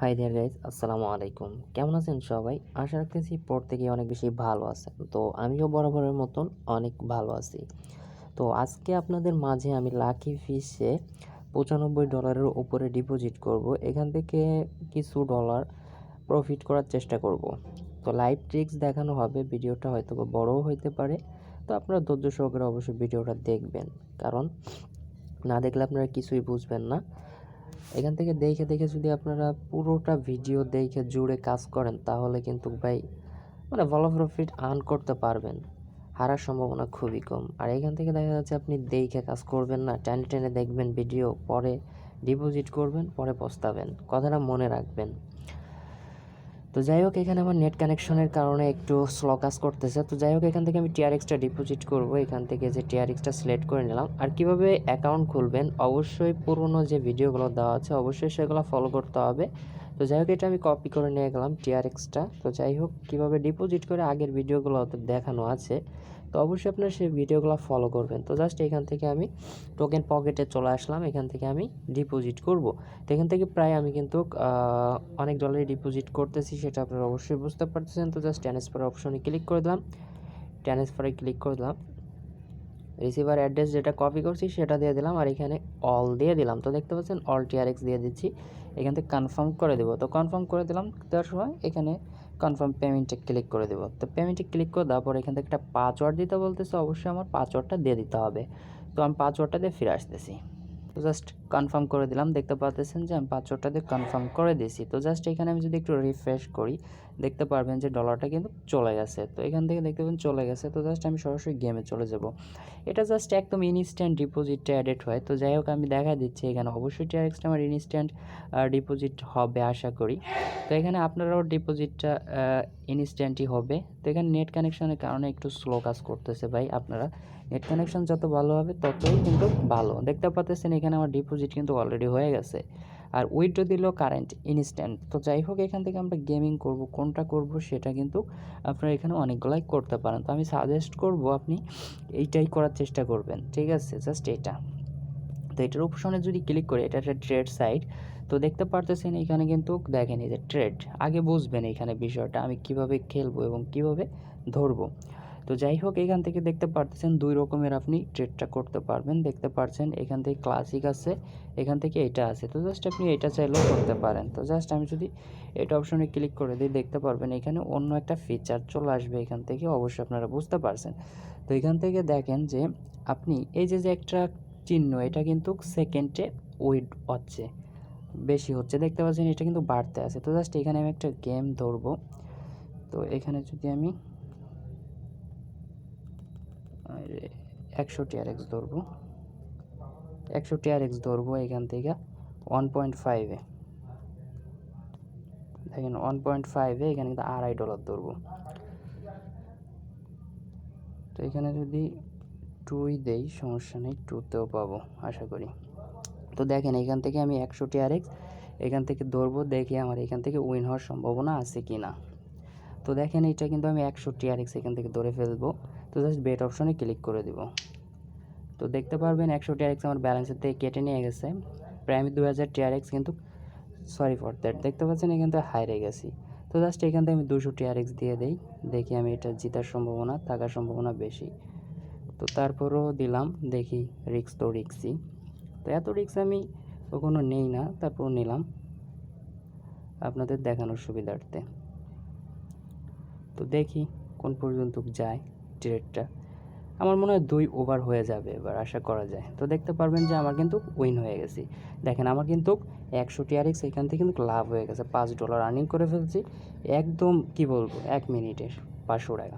Hi there guys, আসসালামু আলাইকুম। কেমন আছেন সবাই? আশা রাখতেছি প্রত্যেকে অনেক বেশি ভালো আছেন। তো আমিও বরাবরের মতন অনেক ভালো আছি। তো আজকে আপনাদের মাঝে আমি লাকি ফিশে $95 উপরে ডিপোজিট করব। এখান থেকে কিছু ডলার প্রফিট করার চেষ্টা করব। তো লাইভ ট্রিক্স দেখানো হবে, ভিডিওটা হয়তো বা বড়ও হইতে পারে। তো আপনারা ধৈর্য সহকারে অবশ্যই ভিডিওটা দেখবেন, কারণ না দেখলে আপনারা কিছুই বুঝবেন না। এখান থেকে দেখে দেখে যদি আপনারা পুরোটা ভিডিও দেখে জুড়ে কাজ করেন, তাহলে কিন্তু ভাই ভালো প্রফিট আর্ন করতে পারবেন। হারার সম্ভাবনা খুবই কম। আর এখান থেকে দেখা যাচ্ছে আপনি দেখে কাজ করবেন না, টেনে টেনে দেখবেন ভিডিও, পরে ডিপোজিট করবেন, পরে পস্তাবেন। কথাটা মনে রাখবেন। তো যাই হোক, এখানে আমার নেট কানেকশনের কারণে একটু স্লো কাজ করতেছে। তো যাই হোক, এখান থেকে আমি টিআরএক্সটা ডিপোজিট করব। এখান থেকে যে টিআরএক্সটা সিলেক্ট করে নিলাম। আর কিভাবে অ্যাকাউন্ট খুলবেন, অবশ্যই পুরনো যে ভিডিওগুলো দেওয়া আছে অবশ্যই সেগুলো ফলো করতে হবে। তো যাই হোক, এটা আমি কপি করে নিয়ে গেলাম টিআরএক্সটা। তো যাই হোক, কীভাবে ডিপোজিট করে আগের ভিডিওগুলো দেখানো আছে। তো অবশ্যই আপনারা সেই ভিডিওগুলো ফলো করবেন। তো জাস্ট এখান থেকে আমি টোকেন পকেটে চলে আসলাম। এখান থেকে আমি ডিপোজিট করব। তো এখান থেকে প্রায় আমি কিন্তু অনেক ডলারই ডিপোজিট করতেছি, সেটা আপনারা অবশ্যই বুঝতে পারতেছেন। তো জাস্ট ট্রান্সফার অপশনে ক্লিক করে দিলাম। ট্রান্সফারে ক্লিক করে দিলাম। রিসিভার অ্যাড্রেস যেটা কপি করছি সেটা দিয়ে দিলাম, আর এখানে অল দিয়ে দিলাম। তো দেখতে পাচ্ছেন অল টিআরএক্স দিয়ে দিচ্ছি। এখান থেকে কনফার্ম করে দেবো। তো কনফার্ম করে দিলাম। দেওয়ার সময় এখানে কনফার্ম পেমেন্টে ক্লিক করে দেবো। তো পেমেন্টে ক্লিক করে দেওয়ার পর এখান থেকে একটা পাসওয়ার্ড দিতে বলতেছে। অবশ্যই আমার পাসওয়ার্ডটা দিয়ে দিতে হবে। তো আমি পাসওয়ার্ডটা দিয়ে ফিরে আসতেছি। তো জাস্ট কনফার্ম করে দিলাম। দেখতে পাচ্ছেন যে আমি পাসওয়ার্ডটা দিয়ে কনফার্ম করে দিয়েছি। তো জাস্ট এখানে আমি যদি একটু রিফ্রেশ করি, দেখতে পারবেন যে ডলারটা কিন্তু চলে গেছে। তো এখান থেকে দেখতে পাবেন চলে গেছে। তো জাস্ট আমি সরাসরি গেমে চলে যাব। এটা জাস্ট একদম ইনস্ট্যান্ট ডিপোজিটে অ্যাডেড হয়। তো যাই হোক, আমি দেখা দিচ্ছি এখানে অবশ্যই টিআরএক্সটা আমার ইনস্ট্যান্ট ডিপোজিট হবে আশা করি। তো এখানে আপনারাও ডিপোজিটটা ইনস্ট্যান্টই হবে। তো এখানে নেট কানেকশনের কারণে একটু স্লো কাজ করতেছে ভাই। আপনারা নেট কানেকশন যত ভালো হবে ততই কিন্তু ভালো। দেখতে পাচ্ছেন এখানে আমার ডিপোজিট কিন্তু অলরেডি হয়ে গেছে। আর উইথড্র দিল কারেন্ট ইনস্ট্যান্ট। তো যাই হোক, এখান থেকে আমরা গেমিং করব, কোনটা করব সেটা কিন্তু আপনারা এখানে অনেকগুলাই করতে পারেন। তো আমি সাজেস্ট করব আপনি এইটাই করার চেষ্টা করবেন, ঠিক আছে? জাস্ট এটা। তো এটার অপশনে যদি ক্লিক করি, এটা একটা ট্রেড সাইট। তো দেখতে পারতেছেন এখানে কিন্তু দেখেন এই যে ট্রেড, আগে বুঝবেন এখানে বিষয়টা আমি কিভাবে খেলবো এবং কিভাবে ধরবো। তো যাই হোক, এখান থেকে দেখতে পারতেছেন দুই রকমের আপনি ট্রেডটা করতে পারবেন। দেখতে পাচ্ছেন এখান থেকে ক্লাসিক আছে, এখান থেকে এটা আছে। তো জাস্ট আপনি এটা চাইলেও করতে পারেন। তো জাস্ট আমি যদি এটা অপশনে ক্লিক করে দিই, দেখতে পারবেন এখানে অন্য একটা ফিচার চলে আসবে। এখান থেকে অবশ্যই আপনারা বুঝতে পারছেন। তো এখান থেকে দেখেন যে আপনি এই যে একটা চিহ্ন, এটা কিন্তু সেকেন্ডে ওয়েট হচ্ছে, বেশি হচ্ছে। দেখতে পাচ্ছেন এটা কিন্তু বাড়তে আছে। তো জাস্ট এখানে আমি একটা গেম ধরবো। তো এখানে যদি আমি 100 ধরবো, 100 ধরবো এখান থেকে 1.5-এ। দেখেন 1.5-এ এখানে কিন্তু $2.5 ধরবো। তো এখানে যদি 2 দেই সমস্যা নেই, 2তেও পাবো আশা করি। তো দেখেন এখান থেকে আমি 100 এখান থেকে ধরবো, দেখি আমার এখান থেকে উইন হওয়ার সম্ভাবনা আছে কি না। তো দেখেন এটা কিন্তু আমি 100 এখান থেকে ধরে ফেলবো। তো জাস্ট বেট অপশনে ক্লিক করে দিব। তো দেখতে পারবেন 100 আমার ব্যালেন্সের থেকে কেটে নিয়ে গেছে। প্রায় আমি 2000 কিন্তু সরি ফর দ্যাট, দেখতে পাচ্ছেন এখান থেকে হারিয়ে গেছি। তো জাস্ট এখান থেকে আমি 200 দিয়ে দেই, দেখি আমি এটা জেতার সম্ভাবনা থাকার সম্ভাবনা বেশি। তো তারপরও দিলাম, দেখি রিস্ক তো রিস্কই। তো এত রিস্ক আমি কখনো নেই না, তারপর নিলাম আপনাদের দেখানোর সুবিধার্থে। তো দেখি কোন পর্যন্ত যায় ট্রেডটা। আমার মনে হয় 2 ওভার হয়ে যাবে এবার, আশা করা যায়। তো দেখতে পারবেন যে আমার কিন্তু উইন হয়ে গেছি। দেখেন আমার কিন্তু 100 এখান থেকে কিন্তু লাভ হয়ে গেছে, $5 আর্নিং করে ফেলছি একদম, কি বলবো, 1 মিনিটে $500।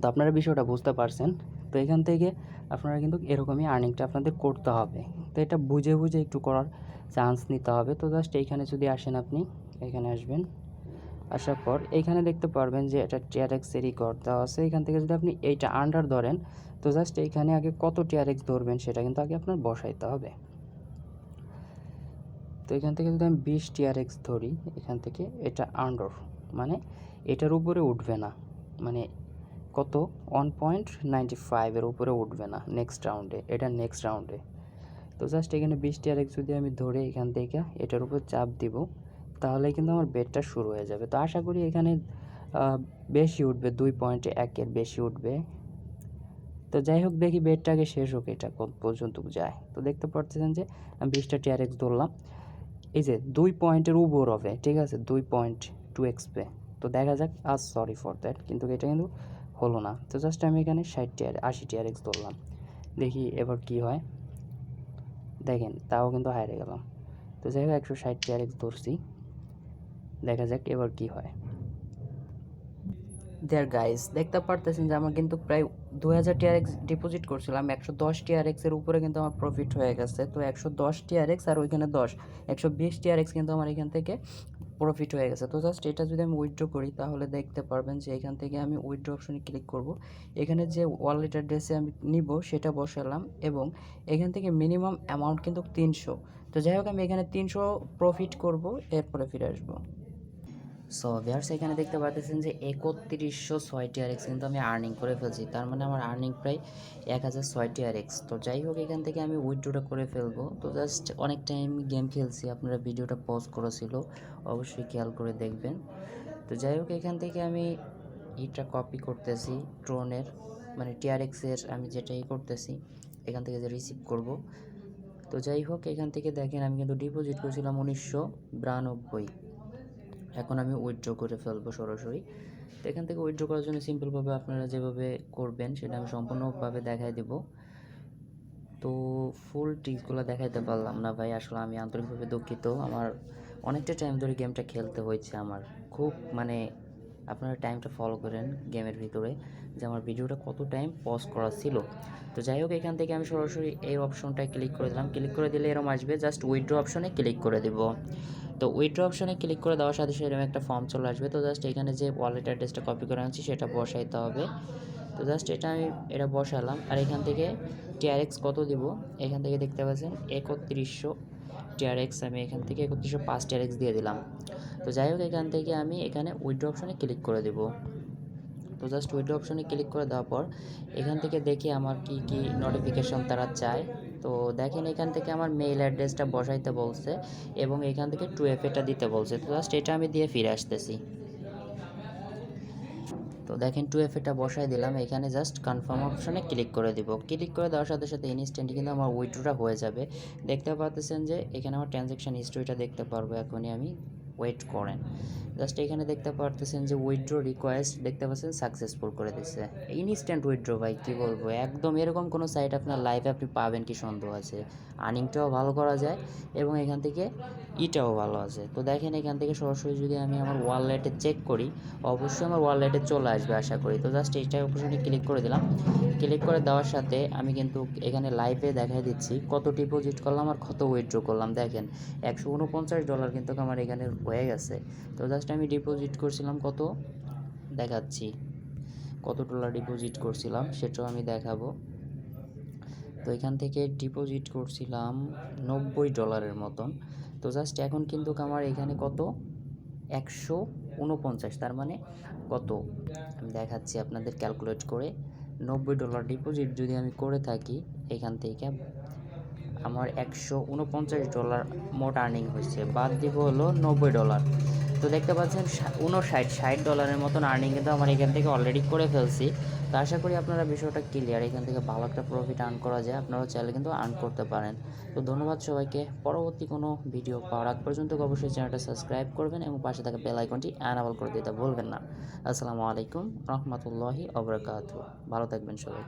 তো আপনারা বিষয়টা বুঝতে পারছেন। তো এখান থেকে আপনারা কিন্তু এরকমই আর্নিংটা আপনাদের করতে হবে। তো এটা বুঝে বুঝে একটু করার চান্স নিতে হবে। তো জাস্ট এইখানে যদি আসেন, আপনি এখানে আসবেন, আসার পর এইখানে দেখতে পারবেন যে এটা টিআরএক্স রেকর্ড দেওয়া আছে। এখান থেকে যদি আপনি এইটা আন্ডার ধরেন, তো জাস্ট এইখানে আগে কত টিআরএক্স ধরবেন সেটা কিন্তু আগে আপনার বসাইতে হবে। তো এখান থেকে যদি আমি 20 টিআরএক্স ধরি, এখান থেকে এটা আন্ডার মানে এটার উপরে উঠবে না, মানে কত 1.95 উপরে উঠবে না নেক্সট রাউন্ডে, এটা নেক্সট রাউন্ডে। তো জাস্ট এখানে 20 টিআরএক্স যদি আমি ধরে এখান থেকে এটার উপর চাপ দিব, তাহলেই কিন্তু আমার বেটটা শুরু হয়ে যাবে। তো আশা করি এখানে বেশি উঠবে, 2.1-এর বেশি উঠবে। তো যাই হোক, দেখি বেটটা আগে শেষ হোক, এটা কত পর্যন্ত যায়। তো দেখতে পাচ্ছেন যে আমি 20টা TRX ধরলাম, এই যে 2 পয়েন্টের উপর হবে, ঠিক আছে, 2.2 এক্সপে। তো দেখা যাক, সরি ফর দ্যাট, কিন্তু এটা কিন্তু হলো না। তো জাস্ট আমি এখানে 80 TRX ধরলাম, দেখি এবার কি হয়। দেখেন, তাও কিন্তু হারিয়ে গেলাম। তো যাই হোক, 160 TRX ধরছি, দেখা যাক এবার কি হয়। দেয়ার গাইস, দেখতে পারতেছেন যে আমার কিন্তু প্রায় 2000 TRX ডিপোজিট করছিলাম, 110 TRX এর উপরে কিন্তু আমার প্রফিট হয়ে গেছে। তো 110 TRX আর ওইখানে 10, 120 TRX কিন্তু আমার এখান থেকে প্রফিট হয়ে গেছে। তো জাস্ট এটা যদি আমি উইথড্র করি, তাহলে দেখতে পারবেন যে এখান থেকে আমি উইথড্র অপশনে ক্লিক করব। এখানে যে ওয়ালেট অ্যাড্রেসে আমি নিব সেটা বসালাম, এবং এখান থেকে মিনিমাম অ্যামাউন্ট কিন্তু 300। তো যাই হোক, আমি এখানে 300 প্রফিট করব, এরপরে ফিরে আসবো। সো ভিউয়ার্স, এখানে দেখতে পাচ্ছেন যে 3106 TRX কিন্তু আমি আর্নিং করে ফেলছি। তার মানে আমার আর্নিং প্রায় 1006 TRX। তো যাই হোক, এখান থেকে আমি উইথড্রটা করে ফেলবো। তো জাস্ট অনেক টাইম গেম খেলছি, আপনারা ভিডিওটা পজ করেছিল, অবশ্যই খেয়াল করে দেখবেন। তো যাই হোক, এখান থেকে আমি এটা কপি করতেছি ট্রোনের, মানে TRX-এর আমি যেটাই করতেছি এখান থেকে যে রিসিভ করব। তো যাই হোক, এখান থেকে দেখেন আমি কিন্তু ডিপোজিট করেছিলাম 1992, এখন আমি উইথড্র করে ফেলবো সরাসরি। তো এখান থেকে উইথড্র করার জন্য সিম্পলভাবে আপনারা যেভাবে করবেন সেটা আমি সম্পূর্ণভাবে দেখাই দেব। তো ফুল ট্রিক্সগুলো দেখাইতে পারলাম না ভাই, আসলে আমি আন্তরিকভাবে দুঃখিত। আমার অনেকটা টাইম ধরে গেমটা খেলতে হয়েছে, আমার খুব মানে আপনারা টাইমটা ফলো করেন গেমের ভিতরে, যে আমার ভিডিওটা কত টাইম পজ করা ছিল। তো যাই হোক, এখান থেকে আমি সরাসরি এই অপশনটায় ক্লিক করে দিলাম, ক্লিক করে দিলে এরকম আসবে, জাস্ট উইথড্র অপশনে ক্লিক করে দেব। তো উইথড্র অপশনে ক্লিক করে দেওয়ার সাথে সাথে এরকম একটা ফর্ম চলে আসবে। তো জাস্ট এখানে যে ওয়ালেট অ্যাড্রেসটা কপি করে আনছি সেটা বসাইতে হবে। তো জাস্ট এটা বসালাম, আর এখান থেকে TRX কত দিব এখান থেকে দেখতে পাচ্ছেন 3100 TRX, আমি এখান থেকে 3105 TRX দিয়ে দিলাম। তো যাই হোক, এখান থেকে আমি এখানে উইথড্র অপশনে ক্লিক করে দেব। তো জাস্ট উইথড্র অপশনে ক্লিক করে দেওয়ার পর এখান থেকে দেখি আমার কি কি নোটিফিকেশন তারা চায়। তো দেখেন, এখান থেকে আমার মেইল অ্যাড্রেসটা বসাইতে বলছে, এবং এখান থেকে 2FA দিতে বলছে। তো জাস্ট এটা আমি দিয়ে ফিরে আসতেছি। তো দেখেন 2FA বসাই দিলাম, এখানে জাস্ট কনফার্ম অপশনে ক্লিক করে দিব। ক্লিক করে দেওয়ার সাথে সাথে ইনস্ট্যান্টলি কিন্তু আমার উইথড্রটা হয়ে যাবে। দেখতে পাচ্ছেন যে এখানে আমার ট্রানজ্যাকশন হিস্ট্রিটা দেখতে পারবো এখনই আমি, ওয়েট করেন। জাস্ট এখানে দেখতে পারতেছেন যে উইথড্র রিকোয়েস্ট দেখতে পাচ্ছেন সাকসেসফুল করে দিচ্ছে, ইনস্ট্যান্ট উইথড্র ভাই, কী বলবো, একদম এরকম কোনো সাইট আপনার লাইফে আপনি পাবেন কি সন্দেহ আছে। আর্নিংটাও ভালো করা যায়, এবং এখান থেকে ইটাও ভালো আছে। তো দেখেন, এখান থেকে সরাসরি যদি আমি আমার ওয়ালেটে চেক করি, অবশ্যই আমার ওয়ালেটে চলে আসবে আশা করি। তো জাস্ট এইটা অপশনে ক্লিক করে দিলাম। ক্লিক করে দেওয়ার সাথে আমি কিন্তু এখানে লাইভে দেখাই দিচ্ছি কত ডিপোজিট করলাম আর কত উইথড্র করলাম। দেখেন, $149 কিন্তু আমার এখানে হয়ে গেছে। তো জাস্ট আমি ডিপোজিট করছিলাম কত, দেখাচ্ছি কত ডলার ডিপোজিট করছিলাম সেটাও আমি দেখাবো। তো এখান থেকে ডিপোজিট করছিলাম $90 মতন। তো জাস্ট এখন কিন্তু আমার এখানে কত, 149, তার মানে কত আমি দেখাচ্ছি আপনাদের ক্যালকুলেট করে। $90 ডিপোজিট যদি আমি করে থাকি, এখান থেকে আমার $149 মোট আর্নিং হয়েছে, বাদ দিব হলো $90। তো দেখতে পাচ্ছেন 60 $60 মতন আর্নিং কিন্তু আমার এখান থেকে অলরেডি করে ফেলছি। তো আশা করি আপনারা বিষয়টা ক্লিয়ার, এখান থেকে ভালো একটা প্রফিট আর্ন করা যায়, আপনারাও চাইলে কিন্তু আর্ন করতে পারেন। তো ধন্যবাদ সবাইকে। পরবর্তী কোনো ভিডিও পাওয়ার আগ পর্যন্ত অবশ্যই চ্যানেলটা সাবস্ক্রাইব করবেন, এবং পাশে থাকা বেল আইকনটি অ্যানাবল করে দিতে ভুলবেন না। আসসালামু আলাইকুম রহমতুল্লাহি ওয়া বারাকাতুহু। ভালো থাকবেন সবাই।